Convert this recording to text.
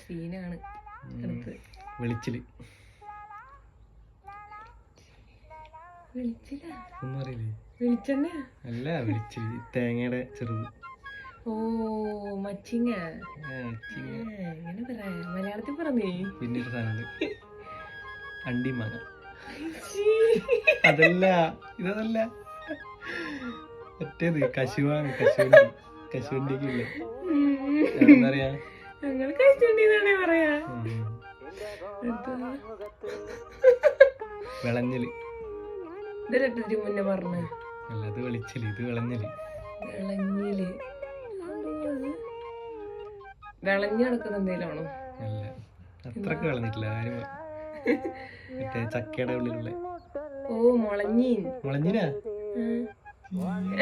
സീനാണ്. വെളിച്ചില് വെളിച്ചില്ല ഒന്നും അറിയില്ലേ? വെളിച്ചെണ്ണ അല്ല, വെളിച്ചില് തേങ്ങയുടെ ചെറുത്. ഓ മച്ചിങ്ങ. എങ്ങനെ പറയാ മലയാളത്തിൽ പറഞ്ഞേ? പിന്നീട് സാധനമുണ്ട് അണ്ടിമാങ്ങ. അതല്ല, ഇതല്ല, മറ്റേത് കശുവാണ്. കശുവണ്ടിക്ക് ഇല്ലേ? എന്താ പറയാ? ഞങ്ങൾ കശുവണ്ടിന്നാണേ പറയാ. വിളഞ്ഞല്. ഇതിലെട്ടിട്ട് മുന്നേ പറഞ്ഞ അല്ല, അത് വെളിച്ചല്, ഇത് വിളഞ്ഞല്. വിളഞ്ഞില് വിളഞ്ഞു കിടക്കുന്ന എന്തേലാണോ? അല്ല, അത്രക്ക് വിളഞ്ഞിട്ടില്ല. കാര്യം മറ്റേ ചക്കയുടെ ഉള്ളിലുള്ള. ഓ മുളഞ്ഞീൻ. മുളഞ്ഞിനാ? മുളഞ്ഞി